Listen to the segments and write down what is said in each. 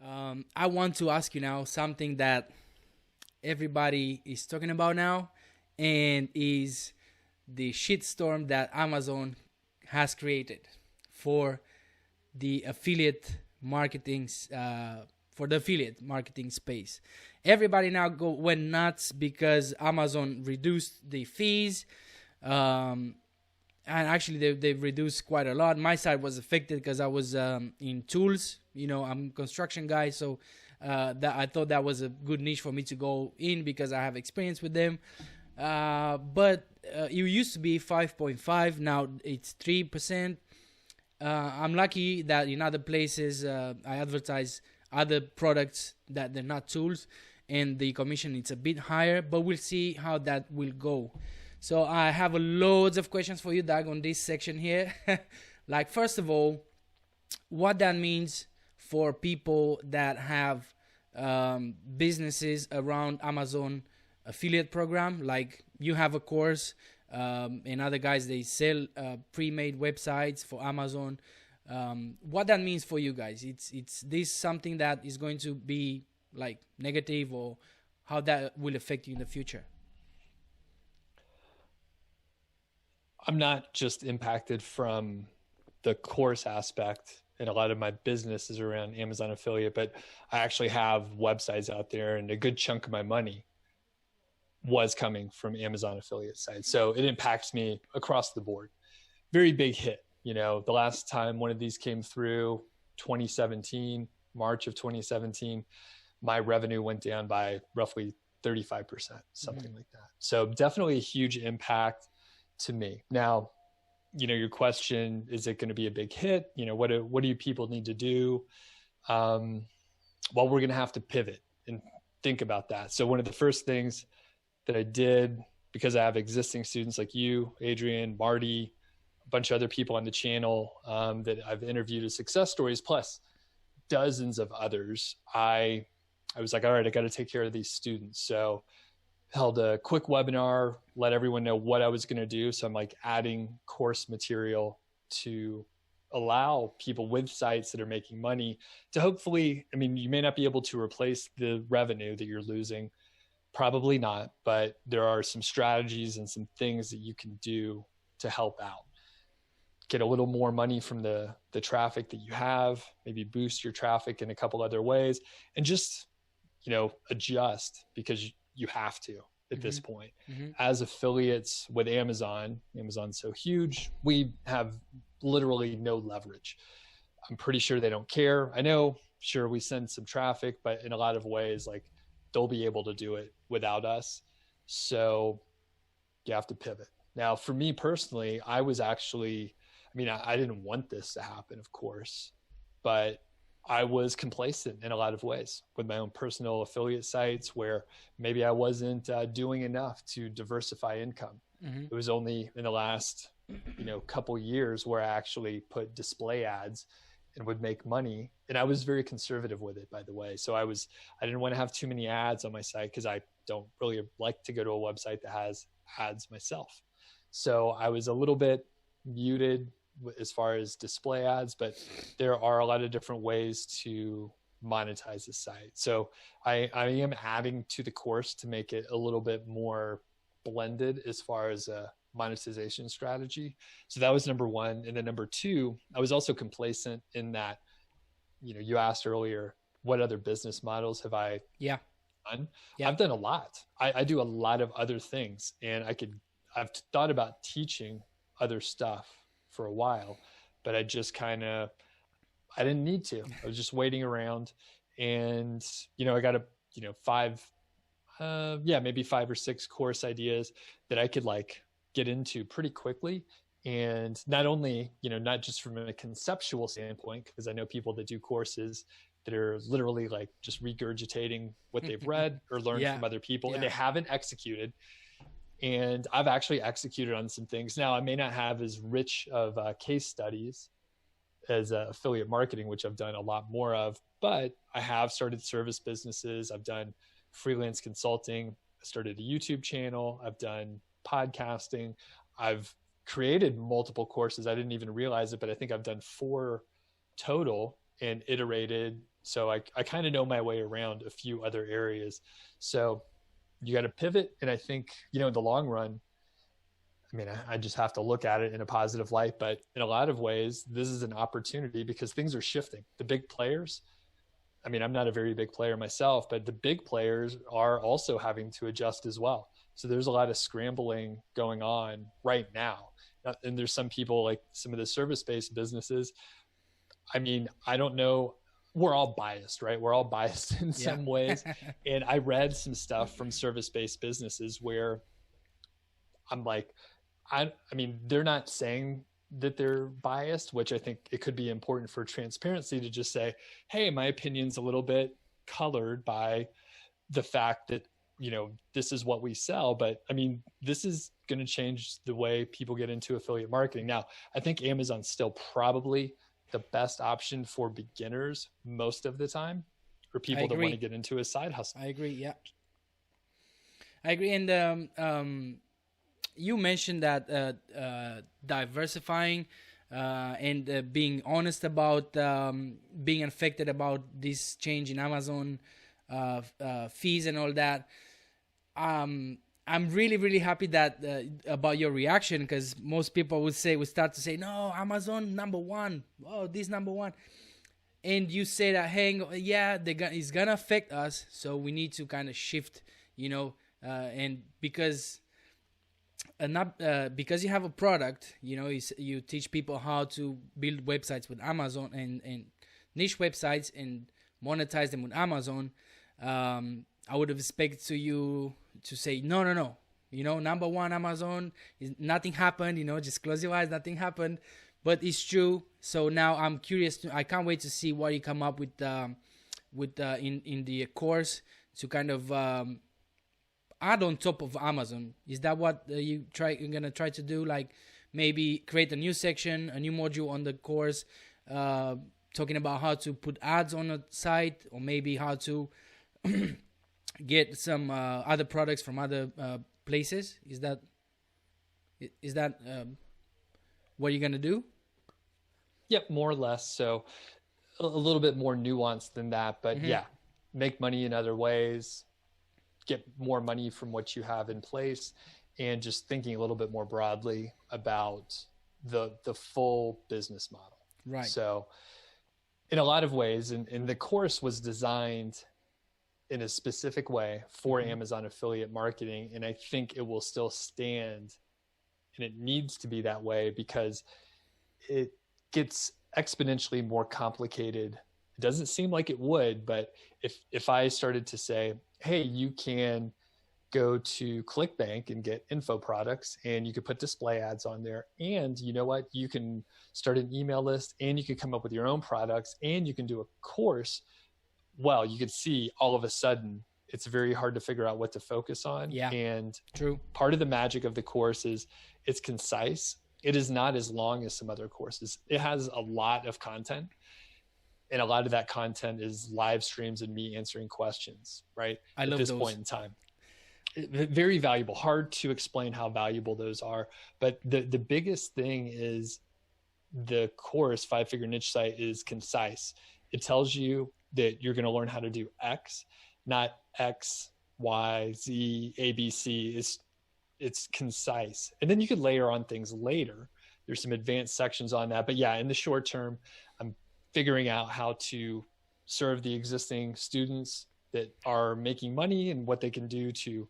I want to ask you now something that everybody is talking about now, and is the shitstorm that Amazon has created for the affiliate marketing for the affiliate marketing space. Everybody now went nuts because Amazon reduced the fees. Um, and actually they've reduced quite a lot. My side was affected because I was in tools. I'm a construction guy, so that I thought that was a good niche for me to go in because I have experience with them. But it used to be 5.5, now it's 3%. I'm lucky that in other places I advertise other products that they're not tools, and the commission is a bit higher, but we'll see how that will go. So I have loads of questions for you, Doug, on this section here. Like, first of all, what that means for people that have businesses around Amazon affiliate program. Like, you have a course, and other guys, they sell pre-made websites for Amazon. What that means for you guys? It's this something that is going to be like negative, or how that will affect you in the future? I'm not just impacted from the course aspect, and a lot of my business is around Amazon affiliate, but I actually have websites out there, and a good chunk of my money was coming from Amazon affiliate sites. So it impacts me across the board. Very big hit. The last time one of these came through, 2017, March of 2017, my revenue went down by roughly 35%, something like that. So definitely a huge impact to me. Now, your question, is it going to be a big hit? What do you people need to do? Well, we're going to have to pivot and think about that. So one of the first things that I did, because I have existing students like you, Adrian, Marty, a bunch of other people on the channel that I've interviewed as success stories, plus dozens of others, I was like, all right, I got to take care of these students. So held a quick webinar, let everyone know what I was going to do. So I'm like adding course material to allow people with sites that are making money to hopefully, you may not be able to replace the revenue that you're losing, probably not, but there are some strategies and some things that you can do to help out. Get a little more money from the traffic that you have, maybe boost your traffic in a couple other ways, and just, adjust, because you have to at this point. As affiliates with Amazon's so huge, we have literally no leverage. I'm pretty sure they don't care. I know, sure, we send some traffic, but in a lot of ways, like, they'll be able to do it without us. So you have to pivot. Now, for me personally, I was actually, I didn't want this to happen, of course, but I was complacent in a lot of ways with my own personal affiliate sites, where maybe I wasn't doing enough to diversify income. It was only in the last, couple years where I actually put display ads and would make money. And I was very conservative with it, by the way. So I didn't want to have too many ads on my site, because I don't really like to go to a website that has ads myself. So I was a little bit muted as far as display ads, but there are a lot of different ways to monetize the site. So I am adding to the course to make it a little bit more blended as far as a monetization strategy. So that was number one. And then number two, I was also complacent in that, you asked earlier, what other business models have I done? Yeah. I've done a lot. I do a lot of other things, and I've thought about teaching other stuff for a while, but I just I didn't need to. I was just waiting around, and, I got maybe 5 or 6 course ideas that I could get into pretty quickly. And not only, not just from a conceptual standpoint, because I know people that do courses that are literally just regurgitating what they've read or learned from other people, and they haven't executed. And I've actually executed on some things. Now, I may not have as rich of case studies as affiliate marketing, which I've done a lot more of, but I have started service businesses. I've done freelance consulting. I started a YouTube channel. I've done podcasting. I've created multiple courses. I didn't even realize it, but I think I've done 4 total and iterated So I kind of know my way around a few other areas. So you got to pivot. And I think, in the long run, I mean, I just have to look at it in a positive light, but in a lot of ways, this is an opportunity because things are shifting. The big players, I mean, I'm not a very big player myself, but the big players are also having to adjust as well. So there's a lot of scrambling going on right now. And there's some people, like some of the service-based businesses. I mean, I don't know. We're all biased, right? We're all biased in some ways. And I read some stuff from service-based businesses where I'm like, I mean, they're not saying that they're biased, which I think it could be important for transparency to just say, hey, my opinion's a little bit colored by the fact that, this is what we sell. But I mean, this is going to change the way people get into affiliate marketing. Now, I think Amazon's still probably the best option for beginners most of the time, or people that want to get into a side hustle. I agree. Yeah. I agree. And, you mentioned that diversifying and being honest about being affected about this change in Amazon fees and all that. I'm really, really happy that about your reaction, because most people would start to say, no, Amazon number one. Oh, this number one. And you say that, hey, yeah, it's going to affect us. So we need to kind of shift, and because... not because you have a product, you teach people how to build websites with Amazon and niche websites and monetize them with Amazon. I would have expected you to say, no. Number one, Amazon, nothing happened, just close your eyes, nothing happened. But it's true. So now I'm curious. I can't wait to see what you come up with in the course to kind of add on top of Amazon. Is that what you're gonna try to do? Like maybe create a new section, a new module on the course, talking about how to put ads on a site, or maybe how to get some other products from other places. Is that what you're gonna do? Yep, more or less. So a little bit more nuanced than that, but yeah, make money in other ways, get more money from what you have in place, and just thinking a little bit more broadly about the full business model. Right. So in a lot of ways, and the course was designed in a specific way for Amazon affiliate marketing. And I think it will still stand, and it needs to be that way, because it gets exponentially more complicated. It doesn't seem like it would, but if I started to say, hey, you can go to ClickBank and get info products, and you could put display ads on there, and you know what, you can start an email list, and you can come up with your own products, and you can do a course. Well, you could see all of a sudden it's very hard to figure out what to focus on. Yeah, and true. Part of the magic of the course is it's concise. It is not as long as some other courses. It has a lot of content, and a lot of that content is live streams and me answering questions, right? I love this those. Point in time. Very valuable. Hard to explain how valuable those are. But the biggest thing is the course, 5-Figure Niche Site, is concise. It tells you that you're going to learn how to do X, not X, Y, Z, A, B, C. It's concise. And then you could layer on things later. There's some advanced sections on that. But yeah, in the short term, I'm figuring out how to serve the existing students that are making money and what they can do to,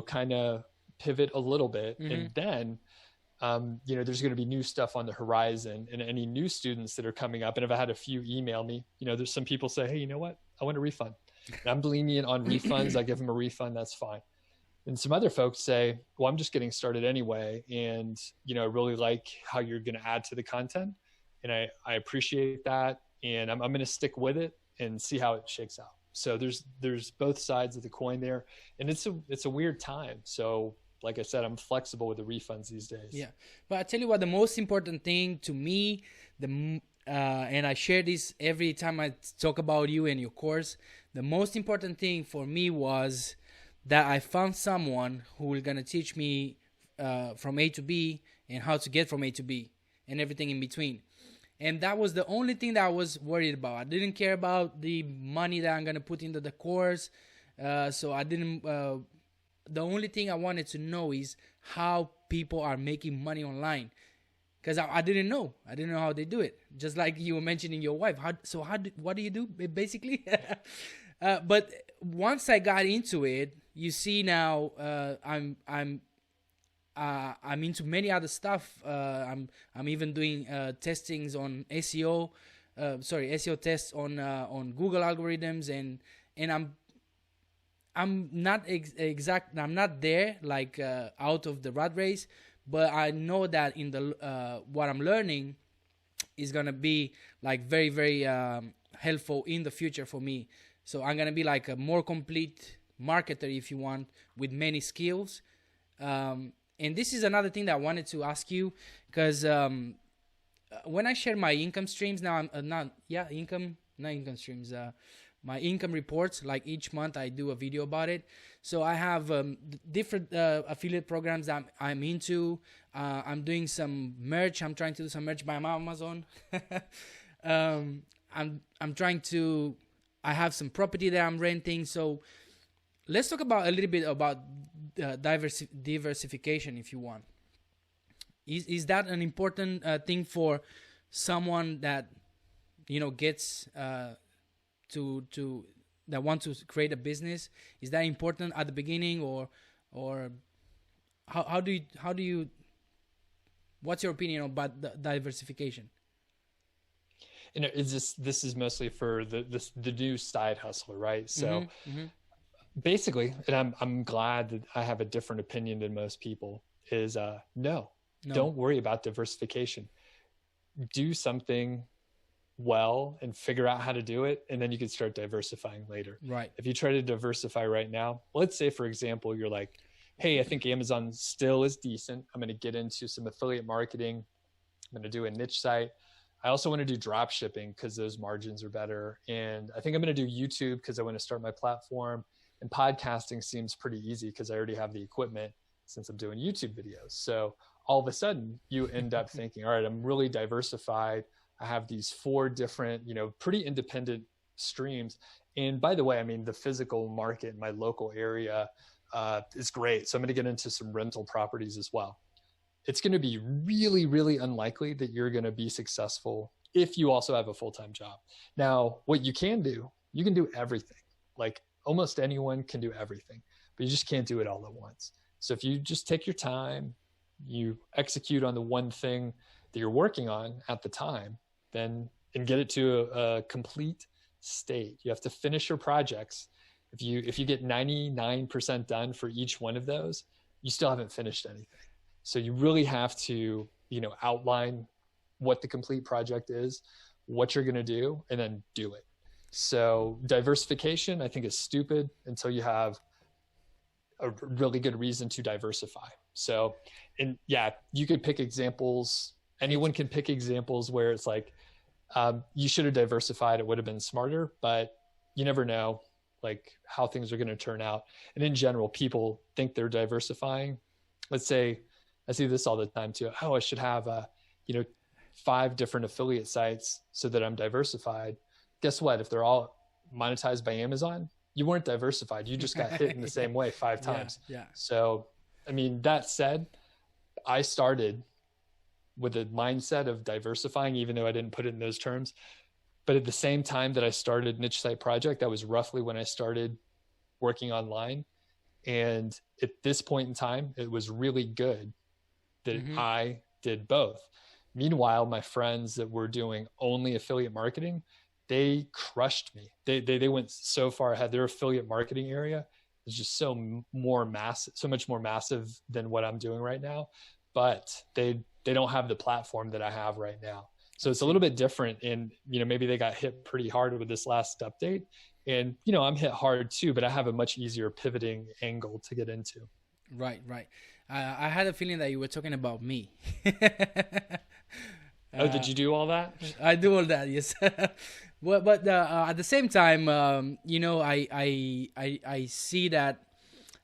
kind of pivot a little bit. And then, there's going to be new stuff on the horizon, and any new students that are coming up. And if I had a few email me, there's some people say, hey, you know what? I want a refund. And I'm lenient on refunds. I give them a refund. That's fine. And some other folks say, well, I'm just getting started anyway. And, I really like how you're going to add to the content. And I appreciate that. And I'm going to stick with it and see how it shakes out. So there's both sides of the coin there. And it's a weird time. So like I said, I'm flexible with the refunds these days. Yeah. But I tell you what, the most important thing to me, and I share this every time I talk about you and your course, the most important thing for me was that I found someone who was going to teach me from A to B and how to get from A to B and everything in between. And that was the only thing that I was worried about. I didn't care about the money that I'm going to put into the course. So I didn't, the only thing I wanted to know is how people are making money online. Because I didn't know. I didn't know how they do it. Just like you were mentioning your wife. What do you do, basically? But once I got into it, you see now, I'm into many other stuff. I'm even doing testings on SEO, SEO tests on Google algorithms, and I'm not I'm not there, like out of the rat race, but I know that in the what I'm learning is gonna be like very very helpful in the future for me. So I'm gonna be like a more complete marketer, if you want, with many skills. And this is another thing that I wanted to ask you, because when I share my income streams now, I'm not income streams, my income reports, like each month I do a video about it. So I have different affiliate programs that I'm into. I'm doing some merch. I'm trying to do some merch by Amazon. I'm trying to. I have some property that I'm renting. So let's talk about a little bit about diversification, if you want. Is that an important thing for someone that gets to that want to create a business? Is that important at the beginning, or how do you what's your opinion about the diversification? This is mostly for the new side hustler, right? So basically, and I'm glad that I have a different opinion than most people, is no, don't worry about diversification. Do something well and figure out how to do it, and then you can start diversifying later. Right. If you try to diversify right now, let's say, for example, you're like, hey, I think Amazon still is decent. I'm going to get into some affiliate marketing. I'm going to do a niche site. I also want to do drop shipping because those margins are better. And I think I'm going to do YouTube because I want to start my platform. And podcasting seems pretty easy because I already have the equipment since I'm doing YouTube videos. So all of a sudden you end up thinking, all right, I'm really diversified. I have these 4 different, pretty independent streams. And by the way, I mean, the physical market in my local area is great. So I'm going to get into some rental properties as well. It's going to be really, really unlikely that you're going to be successful if you also have a full-time job. Now, what you can do everything. Like almost anyone can do everything, but you just can't do it all at once. So if you just take your time, you execute on the one thing that you're working on at the time, and get it to a complete state. You have to finish your projects. If you get 99% done for each one of those, you still haven't finished anything. So you really have to, outline what the complete project is, what you're going to do, and then do it. So diversification, I think, is stupid until you have a really good reason to diversify. So, and yeah, you could pick examples. Anyone can pick examples where it's like, you should have diversified. It would have been smarter, but you never know like how things are going to turn out. And in general, people think they're diversifying. Let's say, I see this all the time too. Oh, I should have, 5 different affiliate sites so that I'm diversified. Guess what? If they're all monetized by Amazon, you weren't diversified. You just got hit in the same way 5 times. Yeah. So, I mean, that said, I started with a mindset of diversifying, even though I didn't put it in those terms. But at the same time that I started Niche Site Project, that was roughly when I started working online. And at this point in time, it was really good that I did both. Meanwhile, my friends that were doing only affiliate marketing, they crushed me. They went so far ahead. Their affiliate marketing area is just so much more massive than what I'm doing right now. But they don't have the platform that I have right now. So it's a little bit different. And, maybe they got hit pretty hard with this last update. And, I'm hit hard too, but I have a much easier pivoting angle to get into. Right. I had a feeling that you were talking about me. Oh, did you do all that? I do all that, yes. but at the same time, I see that,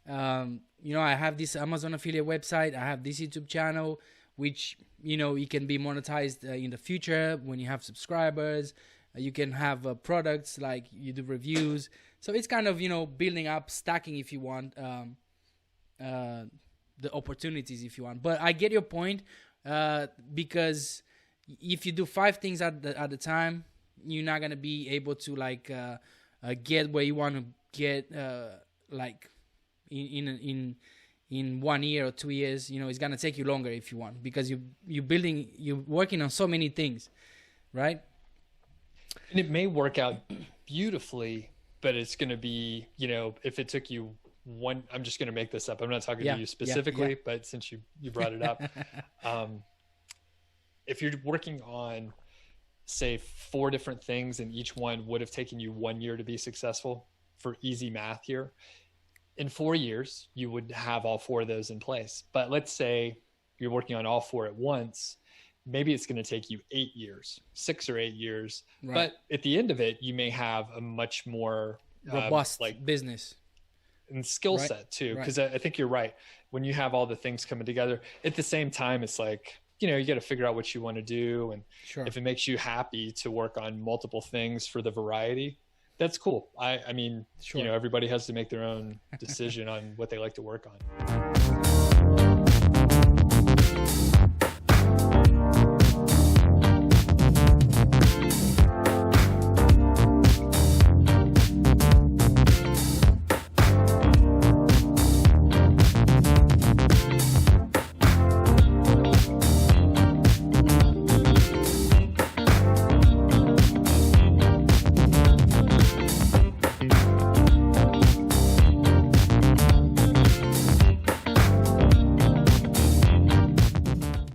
I have this Amazon affiliate website. I have this YouTube channel, which it can be monetized in the future when you have subscribers. You can have products like you do reviews. So it's kind of, building up, stacking if you want, the opportunities if you want. But I get your point, because if you do 5 things at the time, you're not going to be able to get where you want to get in 1 year or 2 years. It's going to take you longer if you want, because you're working on so many things, right? And it may work out beautifully, but it's going to be, if it took you I'm just going to make this up. I'm not talking to you specifically, but since you brought it up, if you're working on, say, 4 different things and each one would have taken you 1 year to be successful, for easy math here, in 4 years, you would have all 4 of those in place. But let's say you're working on all 4 at once. Maybe it's going to take you 8 years, 6 or 8 years. Right. But at the end of it, you may have a much more robust business and skill set too. Because I think you're right. When you have all the things coming together at the same time, it's like, you got to figure out what you want to do. And if it makes you happy to work on multiple things for the variety, that's cool. I mean, everybody has to make their own decision on what they like to work on.